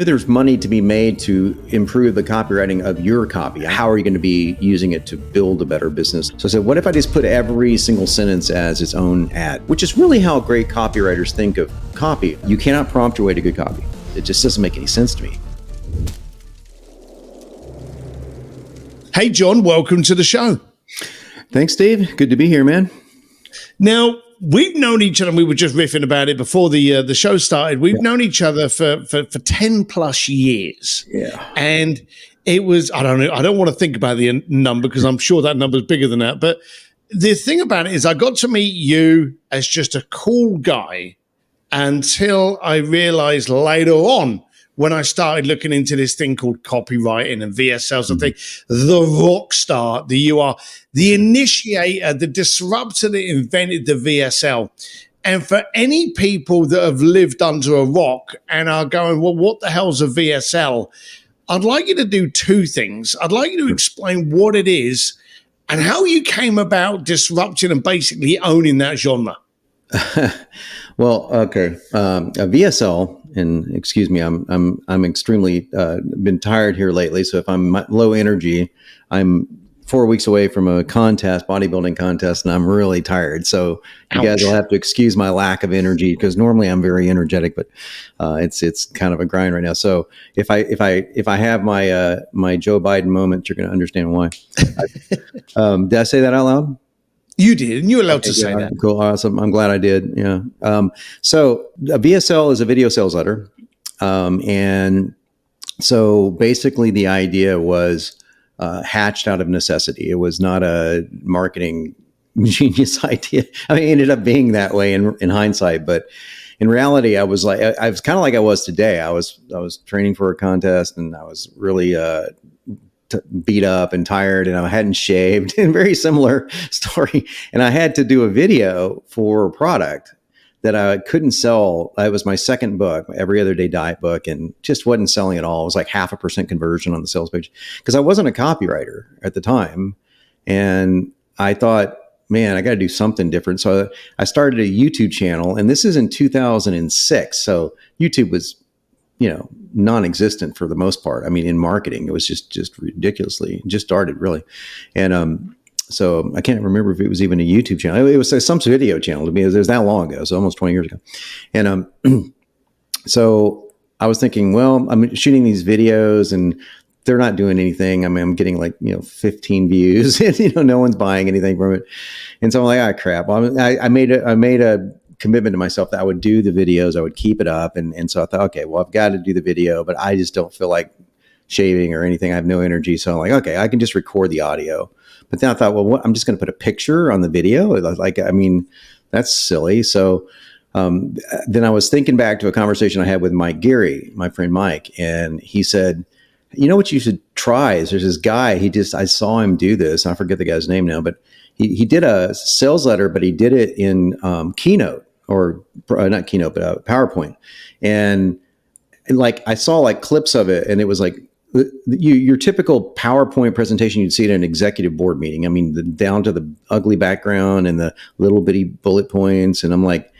There's money to be made to improve the copywriting of your copy. How are you going to be using it to build a better business? So I said, what if I just put every single sentence as its own ad? Which is really how great copywriters think of copy. You cannot prompt your way to good copy. It just doesn't make any sense to me. Hey, John, welcome to the show. Thanks, Steve. Good to be here, man. Now, we've known each other, and we were just riffing about it before the show started. We've known each other for 10 plus years. Yeah. And it was, I don't know, I don't want to think about the number because I'm sure that number is bigger than that. But the thing about it is I got to meet you as just a cool guy until I realized later on when I started looking into this thing called copywriting and VSLs, I think the rock star that you are, the initiator, the disruptor that invented the VSL. And for any people that have lived under a rock and are going, well, what the hell's a VSL? I'd like you to do two things. I'd like you to explain what it is and how you came about disrupting and basically owning that genre. Well, okay. A VSL, and excuse me, I'm extremely been tired here lately. So if I'm low energy, I'm 4 weeks away from a contest, bodybuilding contest, and I'm really tired. So you guys will have to excuse my lack of energy because normally I'm very energetic, but it's kind of a grind right now. So if I have my Joe Biden moment, you're going to understand why. Did I say that out loud? You did, and you're allowed to say that. Cool, awesome. I'm glad I did. Yeah. So a VSL is a video sales letter, and so basically the idea was hatched out of necessity. It was not a marketing genius idea. I mean, it ended up being that way in hindsight, but in reality, I was kind of like I was today. I was training for a contest, and I was really beat up and tired, and I hadn't shaved. And very similar story. And I had to do a video for a product that I couldn't sell. It was my second book, Every Other Day Diet book, and just wasn't selling at all. It was like 0.5% conversion on the sales page because I wasn't a copywriter at the time. And I thought, man, I got to do something different. So I started a YouTube channel, and this is in 2006. So YouTube was, non-existent for the most part. I mean, in marketing, it was just ridiculously just started really. And so I can't remember if it was even a YouTube channel. It was some video channel to me. It was that long ago, so almost 20 years ago. And so I was thinking, well, I'm shooting these videos and they're not doing anything. I mean, I'm getting 15 views and, no one's buying anything from it. And so I'm like, crap. Well, I made a commitment to myself that I would do the videos, I would keep it up. And so I thought, okay, well, I've got to do the video, but I just don't feel like shaving or anything. I have no energy. So I'm like, okay, I can just record the audio. But then I thought, well, I'm just going to put a picture on the video. That's silly. So then I was thinking back to a conversation I had with Mike Geary, my friend Mike, and he said, you know what you should try is there's this guy, I saw him do this. I forget the guy's name now, but he did a sales letter, but he did it in Keynote. Or not Keynote, but PowerPoint. And I saw clips of it, and it was like your typical PowerPoint presentation you'd see at an executive board meeting. I mean, down to the ugly background and the little bitty bullet points. And I'm like,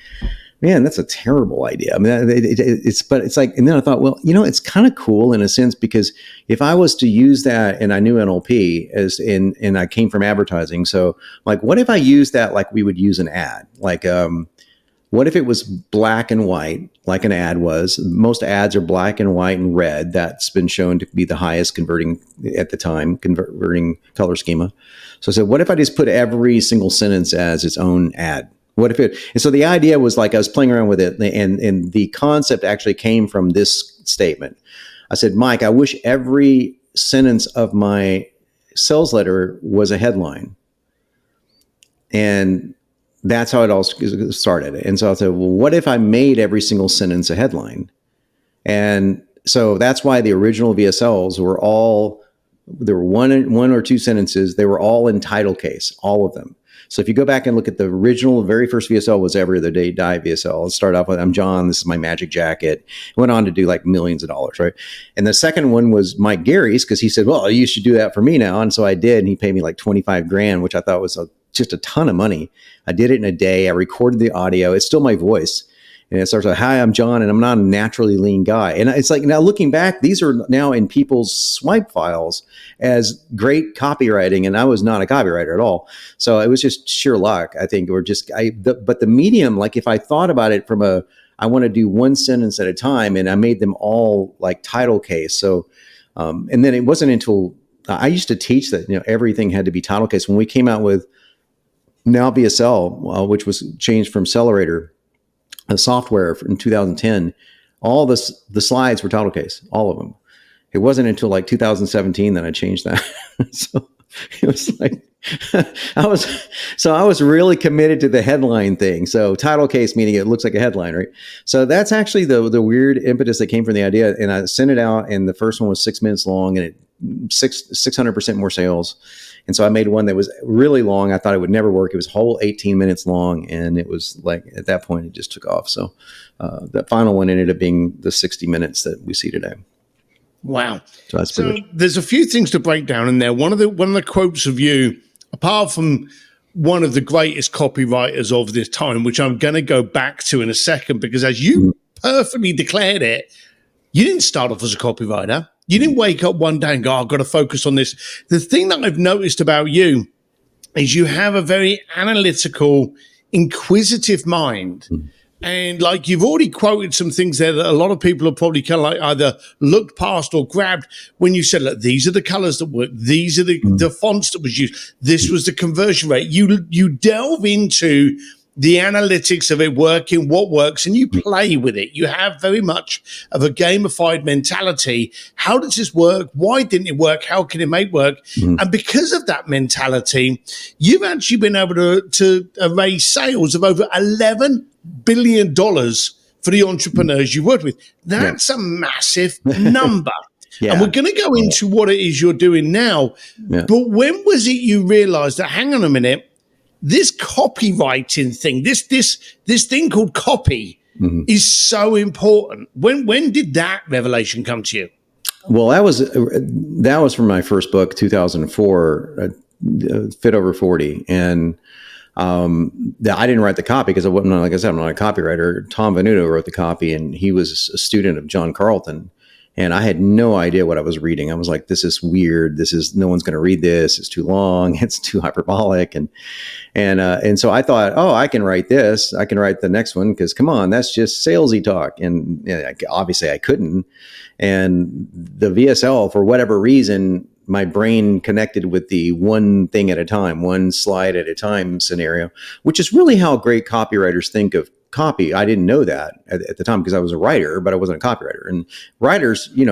man, that's a terrible idea. I mean, and then I thought, well, it's kind of cool in a sense, because if I was to use that, and I knew NLP and I came from advertising. So what if I use that like we would use an ad? What if it was black and white, like an ad was? Most ads are black and white and red. That's been shown to be the highest converting at the time, converting color schema. So I said, what if I just put every single sentence as its own ad? And so the idea was I was playing around with it, and the concept actually came from this statement. I said, Mike, I wish every sentence of my sales letter was a headline. And that's how it all started. And so I said, well, what if I made every single sentence a headline? And so that's why the original VSLs there were one or two sentences. They were all in title case, all of them. So if you go back and look at the original, very first VSL was Every Other Day Diet VSL. Let's start off with, I'm John, this is my magic jacket. Went on to do millions of dollars, right? And the second one was Mike Gary's, because he said, well, you should do that for me now. And so I did, and he paid me $25,000, which I thought was just a ton of money. I did it in a day. I recorded the audio. It's still my voice. And it starts with, "Hi, I'm John, and I'm not a naturally lean guy." And it's like, now looking back, these are now in people's swipe files as great copywriting, and I was not a copywriter at all. So it was just sheer luck, I think, or just but the medium, like if I thought about it from I want to do one sentence at a time, and I made them all like title case. So, and then it wasn't until I used to teach that everything had to be title case. When we came out with now VSL, which was changed from Accelerator, a software in 2010, all the slides were title case, all of them. It wasn't until like 2017 that I changed that. So it was like I was really committed to the headline thing. So title case, meaning it looks like a headline, right? So that's actually the weird impetus that came from the idea. And I sent it out, and the first one was 6 minutes long, and 600% more sales. And so I made one that was really long. I thought it would never work. It was whole 18 minutes long. And it was like, at that point, it just took off. So that final one ended up being the 60 minutes that we see today. Wow. So that's pretty much. There's a few things to break down in there. One of the quotes of you, apart from one of the greatest copywriters of this time, which I'm going to go back to in a second, because as you perfectly declared it, you didn't start off as a copywriter. You didn't wake up one day and go, "I've got to focus on this." The thing that I've noticed about you is you have a very analytical, inquisitive mind. And like you've already quoted some things there that a lot of people have probably kind of like either looked past or grabbed when you said, "Look, these are the colors that work. These are the fonts that was used. This was the conversion rate." You delve into the analytics of it working, what works, and you play with it. You have very much of a gamified mentality. How does this work? Why didn't it work? How can it make work? And because of that mentality, you've actually been able to raise sales of over $11 billion for the entrepreneurs you worked with. That's a massive number. And we're going to go into what it is you're doing now. But when was it you realized that, hang on a minute, this copywriting thing, this thing called copy is so important? When did that revelation come to you? Well, that was from my first book, 2004, Fit Over 40. And I didn't write the copy because I wasn't, like I said, I'm not a copywriter. Tom Venuto wrote the copy, and he was a student of John Carlton. And I had no idea what I was reading. I was like, "This is weird. No one's going to read this. It's too long. It's too hyperbolic." And so I thought, "Oh, I can write this. I can write the next one, because come on, that's just salesy talk." And obviously I couldn't. And the VSL, for whatever reason, my brain connected with the one thing at a time, one slide at a time scenario, which is really how great copywriters think of copy. I didn't know that at the time because I was a writer, but I wasn't a copywriter. And writers, we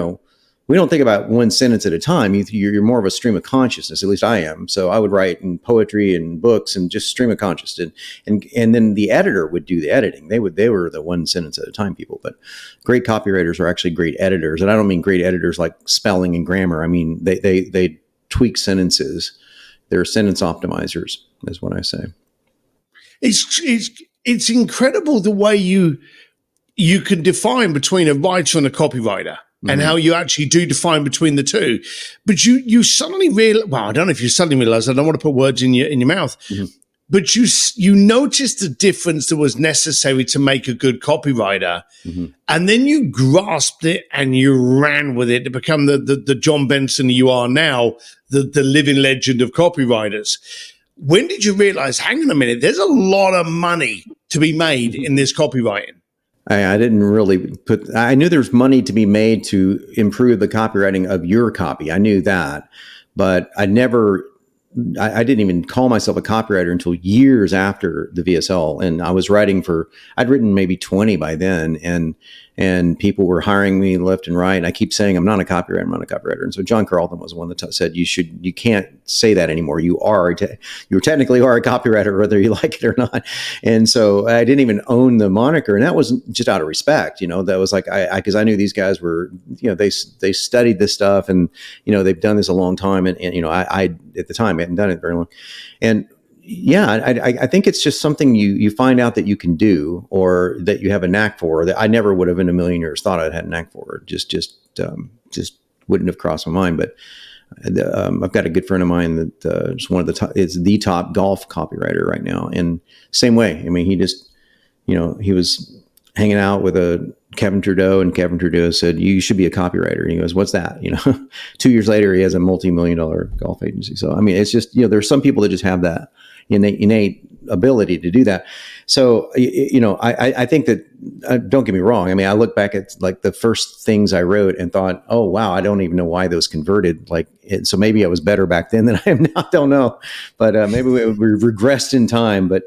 don't think about one sentence at a time. You're more of a stream of consciousness. At least I am. So I would write in poetry and books and just stream of consciousness. And then the editor would do the editing. They were the one sentence at a time people. But great copywriters are actually great editors. And I don't mean great editors like spelling and grammar. I mean, they tweak sentences. They're sentence optimizers, is what I say. It's incredible the way you can define between a writer and a copywriter, and how you actually do define between the two. But you suddenly realize, well, I don't know if you suddenly realize, I don't want to put words in your mouth, but you noticed the difference that was necessary to make a good copywriter. And then you grasped it and you ran with it to become the Jon Benson you are now, the living legend of copywriters. When did you realize, hang on a minute, there's a lot of money to be made in this copywriting? I didn't really I knew there's money to be made to improve the copywriting of your copy. I knew that, but I didn't even call myself a copywriter until years after the VSL. And I was I'd written maybe 20 by then, and people were hiring me left and right. And I keep saying, I'm not a copywriter. And so John Carlton was one that said, you can't say that anymore. You technically are a copywriter, whether you like it or not. And so I didn't even own the moniker. And that was just out of respect, that was like, because I knew these guys were, they studied this stuff, and, they've done this a long time. And I at the time, I hadn't done it very long. And yeah, I think it's just something you find out that you can do, or that you have a knack for, that I never would have in a million years thought I'd had a knack for. Just wouldn't have crossed my mind. But I've got a good friend of mine that is one of the top, is the top golf copywriter right now. And same way, I mean, he just, he was hanging out with a Kevin Trudeau, and Kevin Trudeau said, "You should be a copywriter." And he goes, "What's that?" 2 years later, he has a multi-million-dollar golf agency. So, I mean, it's just, there's some people that just have that innate ability to do that. So, I think that, don't get me wrong. I mean, I look back at like the first things I wrote and thought, oh, wow, I don't even know why those converted. So maybe I was better back then than I am now. I don't know. But maybe we regressed in time. But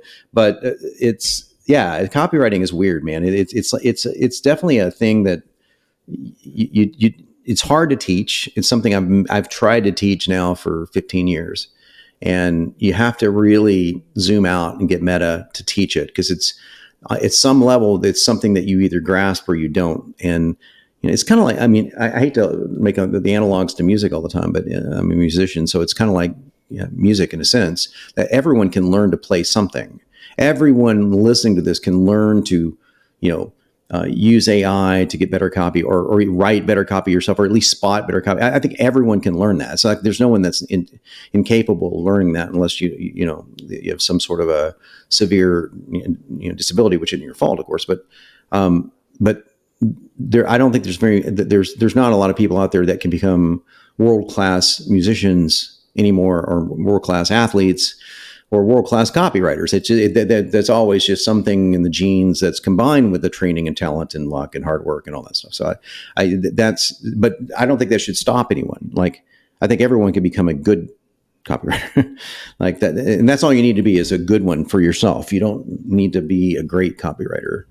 copywriting is weird, man. It's definitely a thing that it's hard to teach. It's something I've tried to teach now for 15 years. And you have to really zoom out and get meta to teach it, because it's at some level, it's something that you either grasp or you don't. And it's kind of like, I mean, I hate to make the analogs to music all the time, but I'm a musician, so it's kind of like music in a sense, that everyone can learn to play something. Everyone listening to this can learn to, use AI to get better copy, or write better copy yourself, or at least spot better copy. I think everyone can learn that. So there's no one that's incapable of learning that, unless you have some sort of a severe disability, which isn't your fault, of course. But there, I don't think there's not a lot of people out there that can become world-class musicians anymore, or world-class athletes, or world-class copywriters. That's always just something in the genes that's combined with the training and talent and luck and hard work and all that stuff. So but I don't think that should stop anyone. Like, I think everyone can become a good copywriter like that. And that's all you need to be, is a good one for yourself. You don't need to be a great copywriter.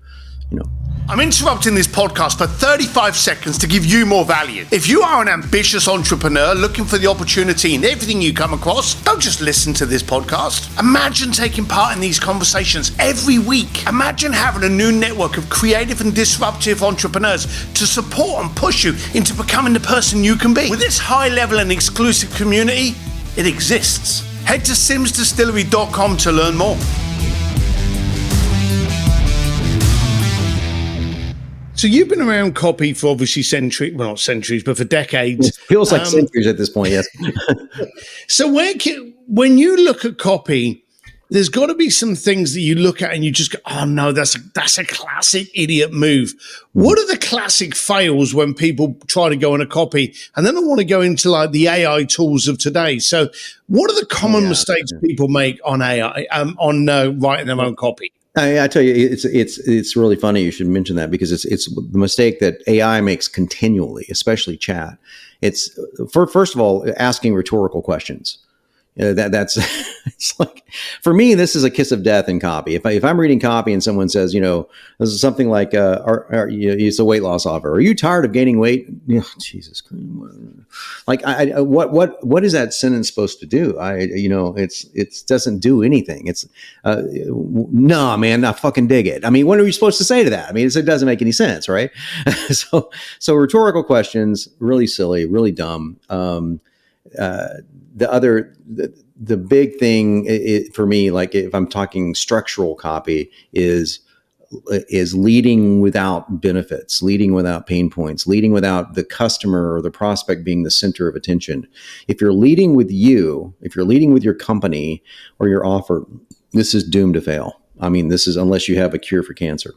I'm interrupting this podcast for 35 seconds to give you more value. If you are an ambitious entrepreneur looking for the opportunity in everything you come across, don't just listen to this podcast. Imagine taking part in these conversations every week. Imagine having a new network of creative and disruptive entrepreneurs to support and push you into becoming the person you can be. With this high level and exclusive community, it exists. Head to simsdistillery.com to learn more. So you've been around copy for obviously centuries, well, not centuries, but for decades. It feels like centuries at this point, yes. So when you look at copy, there's got to be some things that you look at and you just go, oh no, that's a classic idiot move. What are the classic fails when people try to go on a copy? And then I want to go into like the AI tools of today. So what are the common mistakes people make on AI, on writing their own copy? I tell you, it's really funny you should mention that, because it's the mistake that AI makes continually, especially chat. It's first of all, asking rhetorical questions. That's it's like, for me, this is a kiss of death in copy. If I'm reading copy and someone says, this is something like, it's a weight loss offer. Are you tired of gaining weight? Jesus Christ. Like, what is that sentence supposed to do? It doesn't do anything. It's, no, man, I fucking dig it. I mean, what are you supposed to say to that? I mean, it doesn't make any sense, right? So rhetorical questions, really silly, really dumb. The big thing for me, like if I'm talking structural copy, is leading without benefits, leading without pain points, leading without the customer or the prospect being the center of attention. If you're leading with your company or your offer, this is doomed to fail. I mean, this is, unless you have a cure for cancer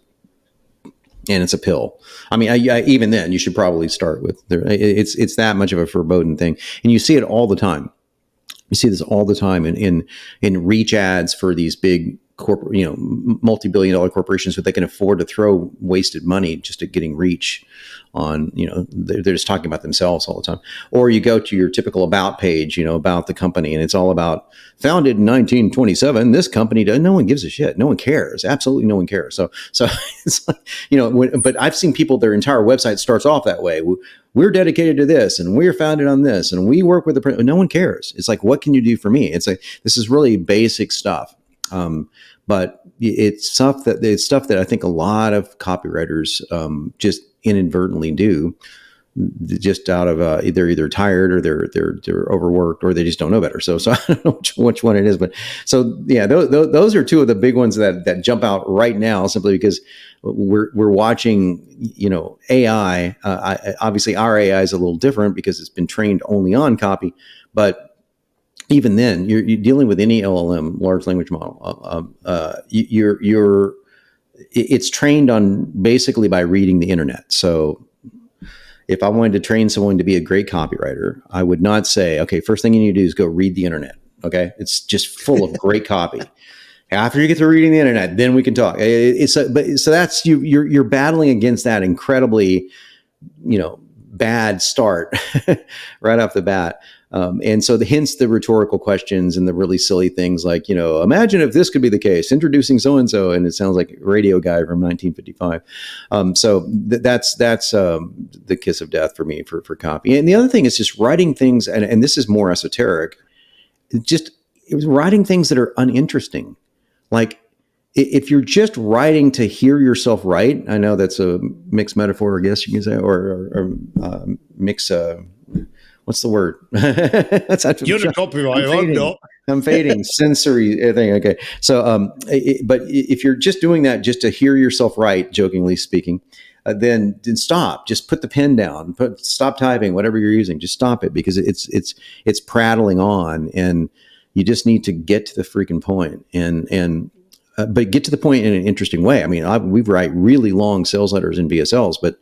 and it's a pill. I mean, even then you should probably start with it's that much of a verboten thing. And you see it all the time. You see this all the time in reach ads for these big corporate, multi-billion-dollar corporations, so they can afford to throw wasted money just at getting reach on, they're just talking about themselves all the time. Or you go to your typical about page, about the company, and it's all about founded in 1927. This company no one gives a shit. No one cares. Absolutely no one cares. So it's like, but I've seen people, their entire website starts off that way. We're dedicated to this, and we're founded on this, and we work with no one cares. It's like, what can you do for me? It's like, this is really basic stuff. But it's stuff that I think a lot of copywriters just inadvertently do, just out of they're either tired or they're overworked, or they just don't know better. So I don't know which one it is, but so yeah, those are two of the big ones that jump out right now, simply because we're watching AI. Obviously, our AI is a little different because it's been trained only on copy, but even then, you're dealing with any LLM, large language model. it's trained on basically by reading the internet. So if I wanted to train someone to be a great copywriter, I would not say, okay, first thing you need to do is go read the internet. Okay. It's just full of great copy. After you get to reading the internet, then we can talk. So that's you're battling against that incredibly, bad start right off the bat. And so hence the rhetorical questions and the really silly things like, imagine if this could be the case, introducing so-and-so, and it sounds like a radio guy from 1955. That's the kiss of death for me for copy. And the other thing is just writing things, and this is more esoteric, it was writing things that are uninteresting. Like if you're just writing to hear yourself write, I know that's a mixed metaphor, I guess you can say, or mix. What's the word? You're the copywriter. I'm not. I'm fading sensory thing. Okay, so but if you're just doing that just to hear yourself write, jokingly speaking, then stop. Just put the pen down. Stop typing. Whatever you're using, just stop it because it's prattling on, and you just need to get to the freaking point but get to the point in an interesting way. I mean, we write really long sales letters in VSLs, but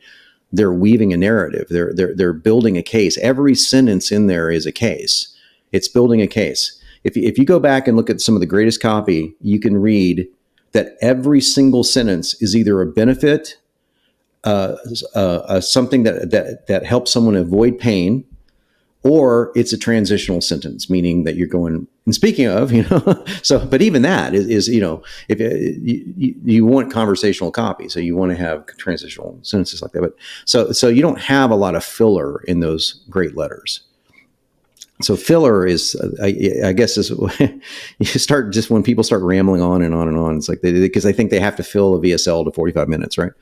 they're weaving a narrative. They're building a case. Every sentence in there is a case. It's building a case. If you go back and look at some of the greatest copy, you can read that every single sentence is either a benefit, something that helps someone avoid pain, or it's a transitional sentence, meaning that you're going, and speaking of, but even that is if you want conversational copy, so you want to have transitional sentences like that. But so you don't have a lot of filler in those great letters. So filler is, I guess, is you start just when people start rambling on and on and on. It's like because they think they have to fill a VSL to 45 minutes, right?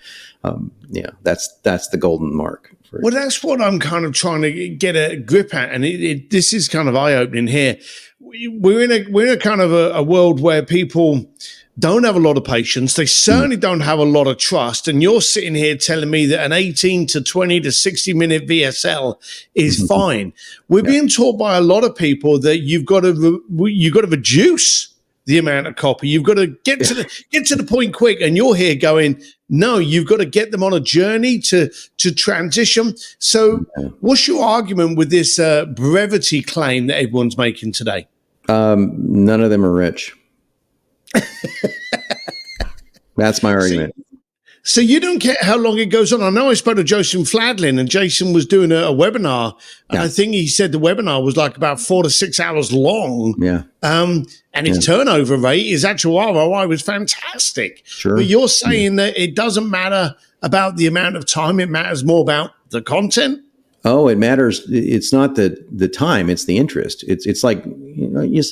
That's the golden mark. Well, that's what I'm kind of trying to get a grip at, and this is kind of eye-opening here. We're in a kind of a world where people don't have a lot of patience. They certainly don't have a lot of trust. And you're sitting here telling me that an 18 to 20 to 60 minute VSL is fine. We're being taught by a lot of people that you've got to reduce the amount of copy. You've got to get to the point quick. And you're here going, no, you've got to get them on a journey to transition. So what's your argument with this brevity claim that everyone's making today? None of them are rich. That's my argument. So you don't care how long it goes on. I know I spoke to Jason Fladlin, and Jason was doing a webinar. Yeah. I think he said the webinar was like about 4 to 6 hours long. Yeah. And his turnover rate, his actual ROI was fantastic. Sure. But you're saying that it doesn't matter about the amount of time. It matters more about the content. Oh, it matters. It's not the time; it's the interest. It's like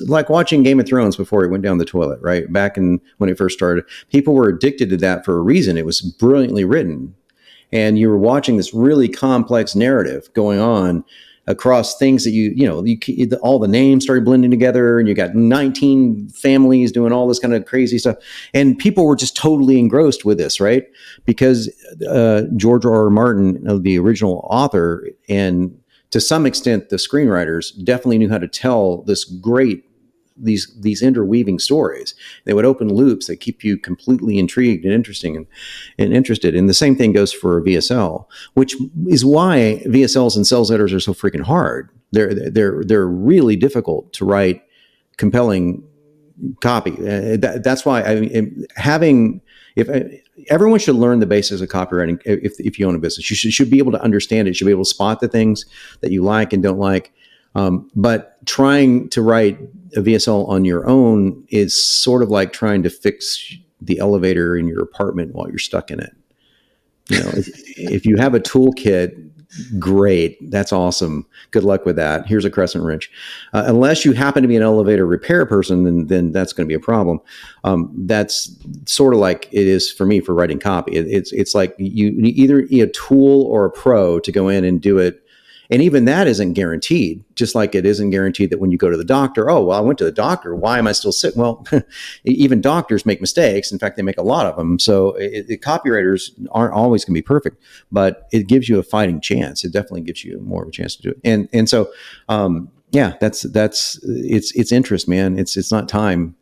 like watching Game of Thrones before it went down the toilet, right? Back when it first started, people were addicted to that for a reason. It was brilliantly written, and you were watching this really complex narrative going on across things that all the names started blending together, and you got 19 families doing all this kind of crazy stuff, and people were just totally engrossed with this, right? Because George R.R. Martin, the original author, and to some extent the screenwriters, definitely knew how to tell these interweaving stories. They would open loops that keep you completely intrigued and interesting and interested. And the same thing goes for a VSL, which is why VSLs and sales letters are so freaking hard. They're really difficult to write compelling copy. That's why everyone should learn the basics of copywriting. If you own a business, you should be able to understand it. You should be able to spot the things that you like and don't like. But trying to write a VSL on your own is sort of like trying to fix the elevator in your apartment while you're stuck in it. If you have a toolkit, great. That's awesome. Good luck with that. Here's a crescent wrench. Unless you happen to be an elevator repair person, then that's going to be a problem. That's sort of like it is for me for writing copy. It's like you either need a tool or a pro to go in and do it. And even that isn't guaranteed, just like it isn't guaranteed that when you go to the doctor, oh, well, I went to the doctor. Why am I still sick? Well, even doctors make mistakes. In fact, they make a lot of them. So copywriters aren't always going to be perfect, but it gives you a fighting chance. It definitely gives you more of a chance to do it. And so, that's it's interest, man. It's not time.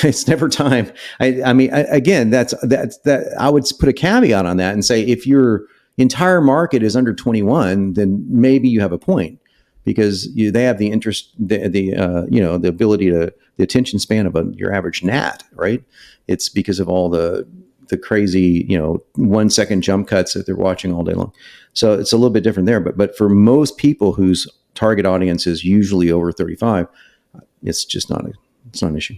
It's never time. I mean, again, that's that. I would put a caveat on that and say if your entire market is under 21, then maybe you have a point because they have the interest, the ability to the attention span of your average gnat, right? It's because of all the crazy 1 second jump cuts that they're watching all day long. So it's a little bit different there. But for most people whose target audience is usually over 35, it's just it's not an issue.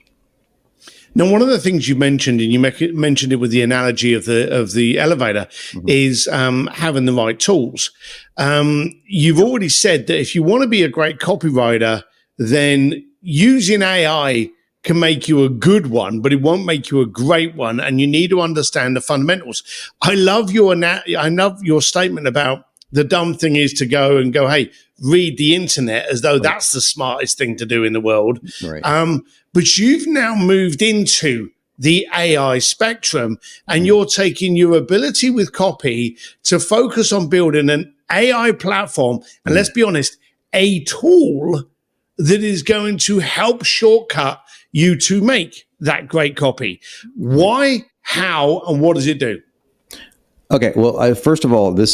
Now, one of the things you mentioned, and you mentioned it with the analogy of the elevator, is having the right tools. You've already said that if you want to be a great copywriter, then using AI can make you a good one, but it won't make you a great one, and you need to understand the fundamentals. I love your statement about the dumb thing is to go, hey, read the internet as though that's the smartest thing to do in the world. Right. But you've now moved into the AI spectrum, and you're taking your ability with copy to focus on building an AI platform. And let's be honest, a tool that is going to help shortcut you to make that great copy. Why, how, and what does it do? Okay. Well, first of all, I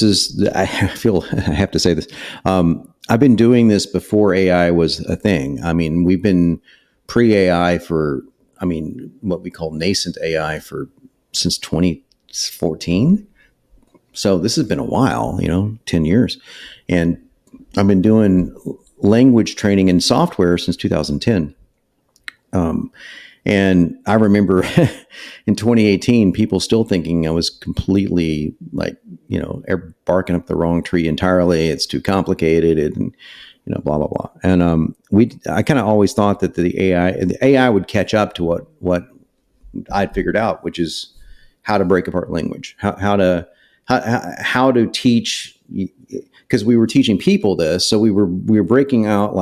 feel I have to say this. I've been doing this before AI was a thing. I mean, we've been pre-AI what we call nascent AI since 2014. So this has been a while, 10 years. And I've been doing language training in software since 2010. And I remember in 2018, people still thinking I was completely barking up the wrong tree entirely. It's too complicated and, blah, blah, blah. And I kind of always thought that the AI would catch up to what I'd figured out, which is how to break apart language, how to teach, because we were teaching people this. So we were breaking out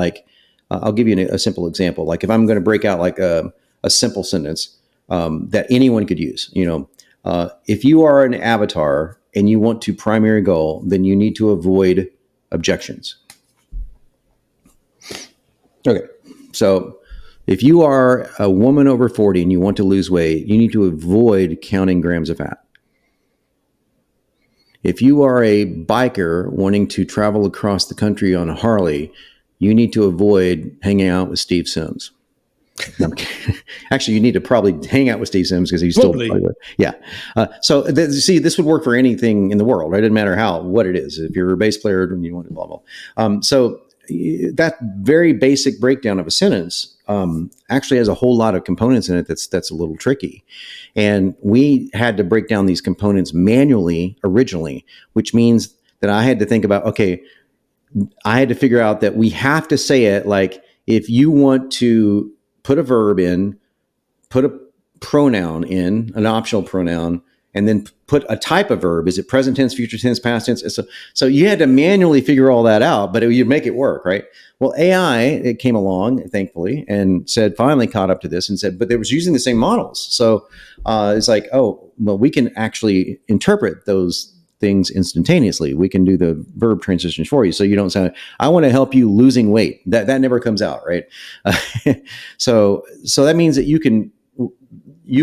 I'll give you a simple example. Like if I'm going to break out a simple sentence that anyone could use, if you are an avatar and you want to primary goal, then you need to avoid objections. Okay. So if you are a woman over 40 and you want to lose weight, you need to avoid counting grams of fat. If you are a biker wanting to travel across the country on a Harley, you need to avoid hanging out with Steve Sims. No, actually, you need to probably hang out with Steve Sims because he's probably. Yeah. See, this would work for anything in the world. Right? It doesn't matter what it is. If you're a bass player and you want to blah, blah. So that very basic breakdown of a sentence actually has a whole lot of components in it that's a little tricky. And we had to break down these components manually originally, which means that I had to think about, okay, I had to figure out that we have to say it like if you want to put a verb in, put a pronoun in, an optional pronoun, and then put a type of verb. Is it present tense, future tense, past tense? So you had to manually figure all that out, but you'd make it work, right? Well, AI, it came along, thankfully, and finally caught up to this and said, but they was using the same models. So it's like, oh, well, we can actually interpret those things instantaneously. We can do the verb transitions for you. So you don't say, I want to help you losing weight. That never comes out, right? So that means that you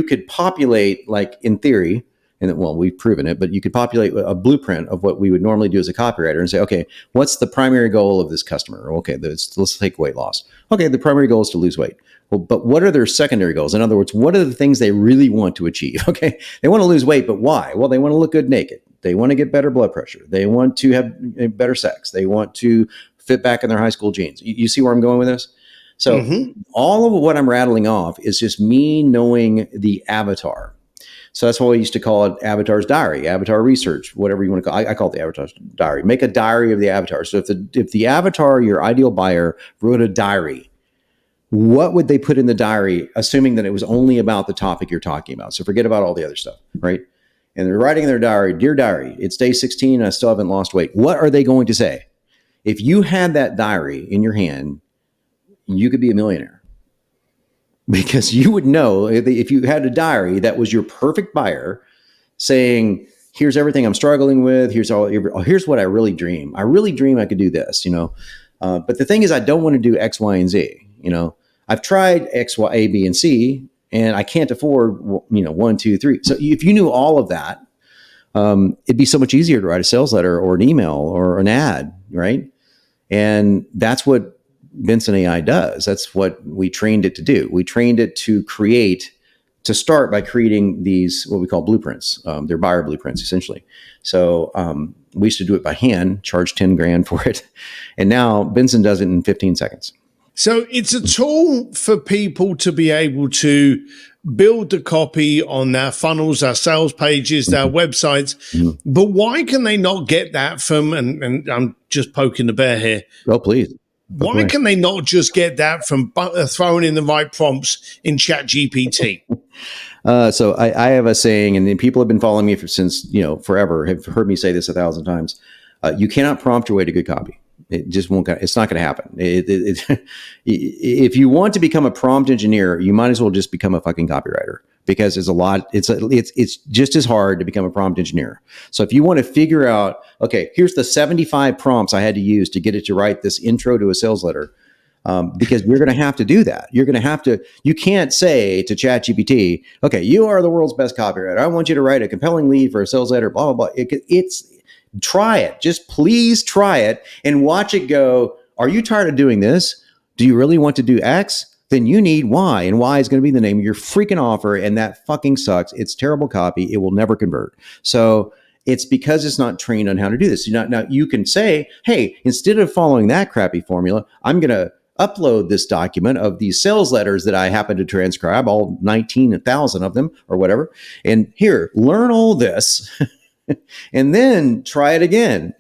could populate, like in theory, and well, we've proven it, but you could populate a blueprint of what we would normally do as a copywriter and say, okay, what's the primary goal of this customer? Okay, let's take weight loss. Okay, the primary goal is to lose weight. Well, but what are their secondary goals? In other words, what are the things they really want to achieve? Okay, they want to lose weight, but why? Well, they want to look good naked. They want to get better blood pressure. They want to have better sex. They want to fit back in their high school jeans. You see where I'm going with this? So all of what I'm rattling off is just me knowing the avatar. So that's why we used to call it Avatar's Diary, Avatar Research, whatever you want to call it. I call it the Avatar's Diary. Make a diary of the avatar. So if the avatar, your ideal buyer, wrote a diary, what would they put in the diary, assuming that it was only about the topic you're talking about? So forget about all the other stuff, right? And they're writing in their diary, dear diary, it's day 16 and I still haven't lost weight. What are they going to say? If you had that diary in your hand, you could be a millionaire. Because you would know if you had a diary that was your perfect buyer saying, here's everything I'm struggling with. Here's what I really dream. I really dream I could do this, but the thing is, I don't want to do X, Y, and Z. I've tried X, Y, A, B, and C, and I can't afford, one, two, three. So if you knew all of that, it'd be so much easier to write a sales letter or an email or an ad, right? And that's what Benson AI does. That's what we trained it to do. We trained it to start by creating these, what we call blueprints. They're buyer blueprints, essentially. So we used to do it by hand, charge 10 grand for it. And now Benson does it in 15 seconds. So it's a tool for people to be able to build the copy on their funnels, their sales pages, their websites. But why can they not get that from, and I'm just poking the bear here. Oh, please. Why can they not just get that from throwing in the right prompts in ChatGPT? So I have a saying, and people have been following me since forever, have heard me say this 1,000 times. You cannot prompt your way to good copy. It just won't. It's not going to happen. If you want to become a prompt engineer, you might as well just become a fucking copywriter, because it's a lot. It's just as hard to become a prompt engineer. So if you want to figure out, okay, here's the 75 prompts I had to use to get it to write this intro to a sales letter. Because you're going to have to do that. You're going to have to, you can't say to ChatGPT, okay, you are the world's best copywriter. I want you to write a compelling lead for a sales letter, blah, blah, blah. Try it. Just please try it and watch it go. Are you tired of doing this? Do you really want to do X? Then you need Y, and Y is going to be the name of your freaking offer. And that fucking sucks. It's terrible copy. It will never convert. So it's because it's not trained on how to do this. Now you can say, hey, instead of following that crappy formula, I'm going to upload this document of these sales letters that I happen to transcribe, all 19,000 of them or whatever. And here, learn all this and then try it again,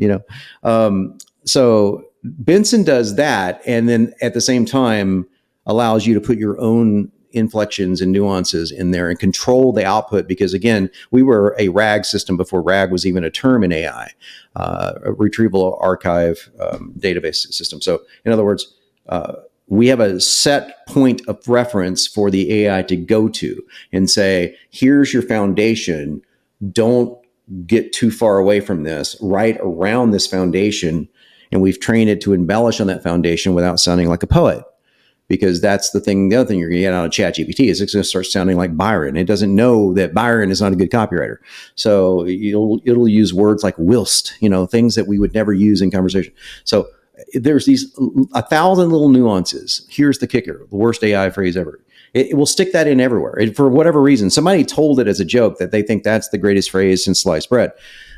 So Benson does that. And then at the same time allows you to put your own inflections and nuances in there and control the output. Because again, we were a RAG system before RAG was even a term in AI, a retrieval archive database system. So in other words, we have a set point of reference for the AI to go to and say, here's your foundation. Don't get too far away from this, right around this foundation. And we've trained it to embellish on that foundation without sounding like a poet. Because that's the thing. The other thing you're going to get out of ChatGPT is it's going to start sounding like Byron. It doesn't know that Byron is not a good copywriter. So it'll use words like whilst, things that we would never use in conversation. So there's these 1,000 little nuances. Here's the kicker: the worst AI phrase ever. It will stick that in everywhere. For whatever reason, somebody told it as a joke that they think that's the greatest phrase since sliced bread.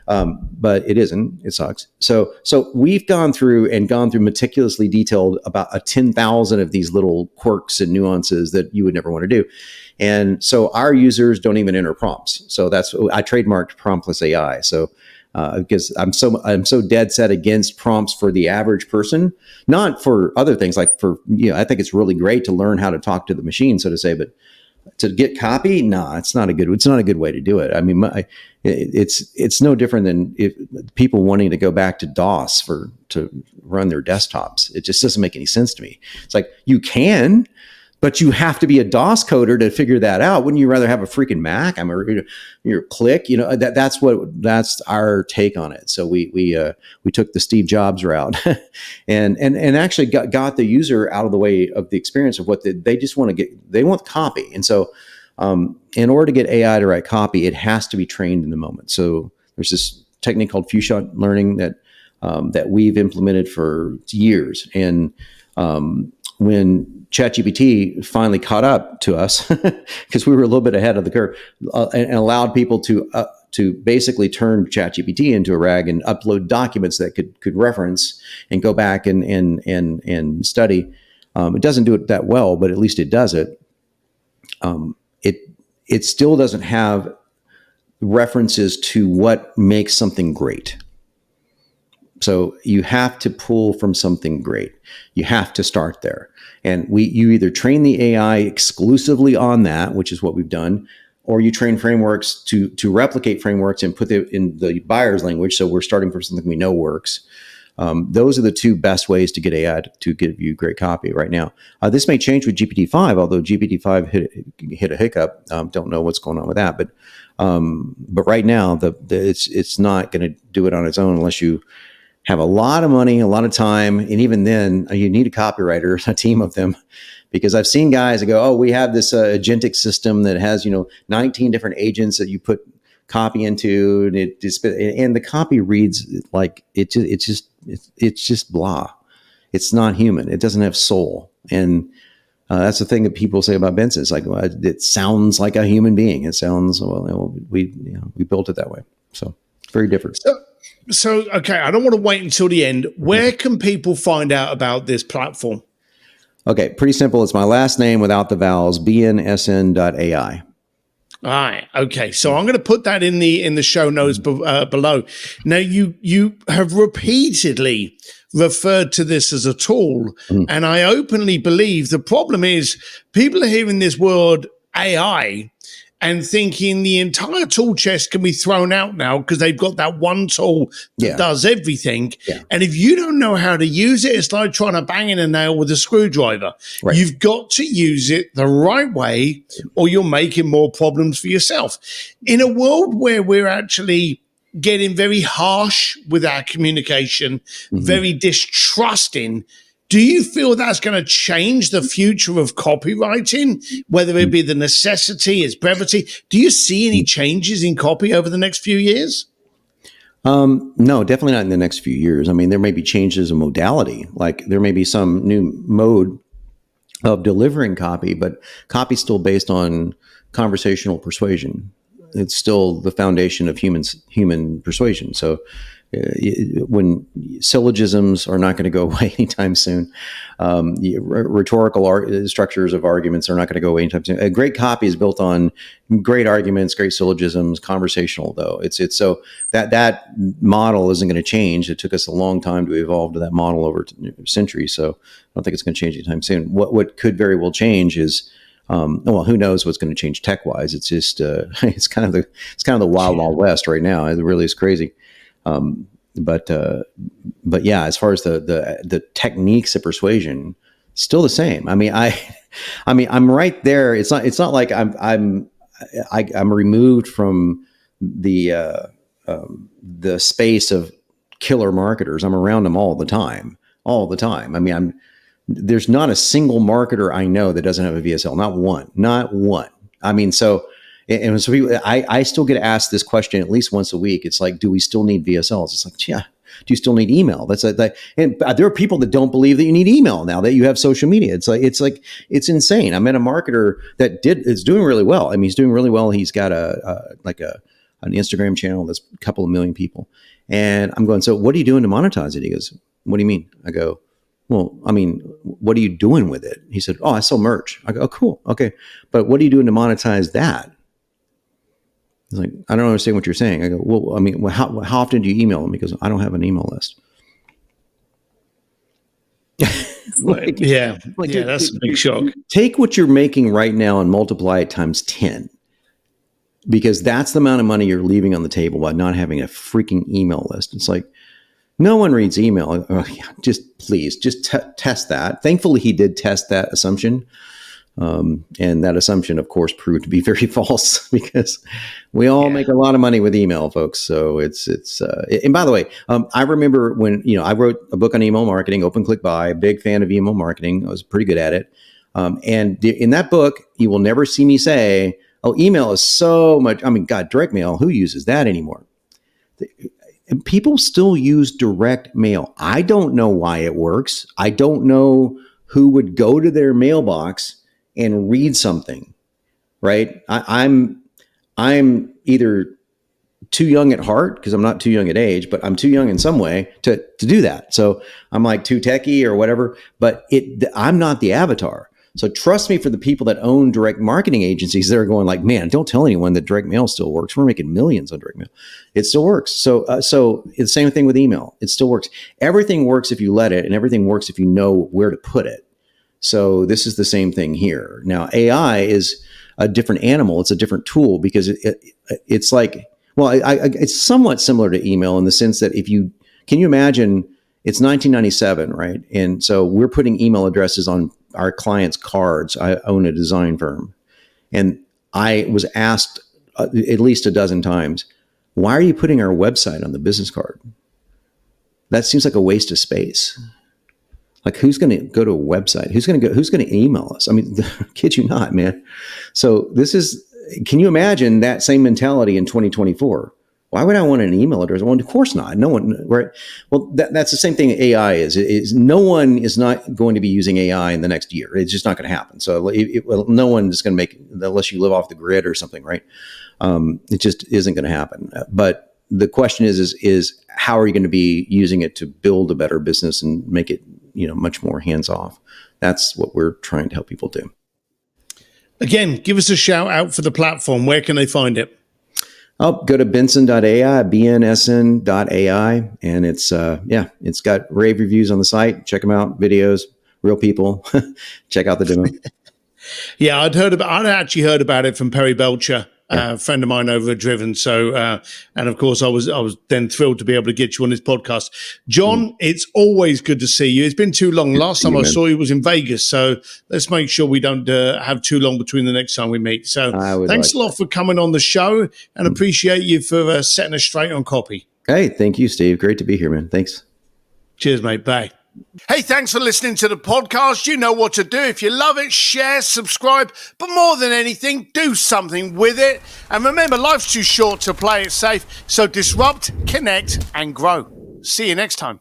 But it isn't. It sucks. So we've gone through meticulously detailed about 10,000 of these little quirks and nuances that you would never want to do. And so our users don't even enter prompts. So I trademarked promptless AI. So because I'm so dead set against prompts for the average person, not for other things like I think it's really great to learn how to talk to the machine, so to say, but to get copy, it's not a good way to do it. I mean, it's no different than if people wanting to go back to DOS to run their desktops. It just doesn't make any sense to me. It's like, you can, but you have to be a DOS coder to figure that out. Wouldn't you rather have a freaking Mac? Your click, that's our take on it. So we took the Steve Jobs route and actually got the user out of the way of the experience of what they just want to get. They want copy. And so in order to get AI to write copy, it has to be trained in the moment. So there's this technique called few-shot learning that we've implemented for years. And when ChatGPT finally caught up to us, because we were a little bit ahead of the curve, and allowed people to basically turn ChatGPT into a RAG and upload documents that could reference and go back and study. It doesn't do it that well, but at least it does it. It still doesn't have references to what makes something great. So you have to pull from something great. You have to start there. And you either train the AI exclusively on that, which is what we've done, or you train frameworks to replicate frameworks and put it in the buyer's language. So we're starting from something we know works. Those are the two best ways to get AI to give you great copy right now. This may change with GPT-5, although GPT-5 hit a hiccup. Don't know what's going on with that, but right now it's not going to do it on its own unless you have a lot of money, a lot of time, and even then, you need a copywriter, a team of them, because I've seen guys that go, "Oh, we have this agentic system that has 19 different agents that you put copy into, and the copy reads like it's just blah. It's not human. It doesn't have soul." And that's the thing that people say about Benson. It's like, well, it sounds like a human being. It sounds, we built it that way. So very different. So, okay, I don't want to wait until the end. Where can people find out about this platform? Okay, pretty simple. It's my last name without the vowels, BNSN.ai. All right. Okay. So I'm going to put that in the show notes below. Now, you have repeatedly referred to this as a tool, and I openly believe the problem is people are hearing this word AI and thinking the entire tool chest can be thrown out now because they've got that one tool that does everything. Yeah. And if you don't know how to use it, it's like trying to bang in a nail with a screwdriver. Right. You've got to use it the right way or you're making more problems for yourself. In a world where we're actually getting very harsh with our communication, very distrusting, do you feel that's going to change the future of copywriting, whether it be the necessity, its brevity? Do you see any changes in copy over the next few years? No, definitely not in the next few years. I mean, there may be changes in modality, like there may be some new mode of delivering copy, but copy's still based on conversational persuasion. It's still the foundation of human persuasion. So when syllogisms are not going to go away anytime soon, rhetorical structures of arguments are not going to go away anytime soon. A great copy is built on great arguments, great syllogisms. Conversational, though, it's so that model isn't going to change. It took us a long time to evolve to that model over centuries. So I don't think it's going to change anytime soon. What could very well change is, well, who knows what's going to change tech wise? It's just it's kind of the wild west right now. It really is crazy. But yeah, as far as the techniques of persuasion, still the same. I mean, I'm right there. It's not like I'm removed from the space of killer marketers. I'm around them all the time. I mean, there's not a single marketer I know that doesn't have a VSL. Not one. I mean, so people, I still get asked this question at least once a week. It's like, do we still need VSLs? It's like, yeah. Do you still need email? And there are people that don't believe that you need email now that you have social media. It's insane. I met a marketer that is doing really well. I mean, he's doing really well. He's got an Instagram channel that's a couple of million people. And I'm going, so what are you doing to monetize it? He goes, what do you mean? I go, well, I mean, what are you doing with it? He said, oh, I sell merch. I go, oh, cool. Okay. But what are you doing to monetize that? He's like, I don't understand what you're saying. I go, well, I mean, how often do you email them? He goes, I don't have an email list. That's a big shock. Take what you're making right now and multiply it times 10. Because that's the amount of money you're leaving on the table by not having a freaking email list. It's like, no one reads email. Just please, test that. Thankfully, he did test that assumption. And that assumption, of course, proved to be very false because we all make a lot of money with email, folks. So and by the way, I remember when, I wrote a book on email marketing, Open Click Buy, a big fan of email marketing. I was pretty good at it. And in that book, you will never see me say, oh, email is so much. I mean, God, direct mail, who uses that anymore? People still use direct mail. I don't know why it works. I don't know who would go to their mailbox and read something, right? I'm either too young at heart, because I'm not too young at age, but I'm too young in some way to do that. So I'm like too techie or whatever, but I'm not the avatar. So trust me, for the people that own direct marketing agencies, they're going like, man, don't tell anyone that direct mail still works. We're making millions on direct mail. It still works. So it's the same thing with email. It still works. Everything works if you let it, and everything works if you know where to put it. So this is the same thing here. Now, AI is a different animal. It's a different tool because it's like, well, it's somewhat similar to email in the sense that can you imagine, it's 1997, right? And so we're putting email addresses on our clients' cards. I own a design firm. And I was asked at least a dozen times, why are you putting our website on the business card? that seems like a waste of space. Like, who's going to go to a website? Who's going to email us? I mean, kid you not, man. So can you imagine that same mentality in 2024? Why would I want an email address? Well, of course not. No one, right? Well, that's the same thing AI is no one is not going to be using AI in the next year. It's just not going to happen. So no one is going to make, unless you live off the grid or something, right? It just isn't going to happen. But the question is how are you going to be using it to build a better business and make it, much more hands off? That's what we're trying to help people do. Again, give us a shout out for the platform. Where can they find it? Go to benson.ai, BNSN.ai, and it's got rave reviews on the site. Check them out, videos, real people. Check out the demo. Yeah, I'd actually heard about it from Perry Belcher, a friend of mine over at Driven. So, and of course, I was then thrilled to be able to get you on this podcast. Jon, it's always good to see you. It's been too long. Last time I saw you was in Vegas. So let's make sure we don't have too long between the next time we meet. So thanks a lot for coming on the show, and appreciate you for setting us straight on copy. Hey, thank you, Steve. Great to be here, man. Thanks. Cheers, mate. Bye. Hey, thanks for listening to the podcast. You know what to do. If you love it, share, subscribe, but more than anything, do something with it. And remember, life's too short to play it safe. So disrupt, connect, and grow. See you next time.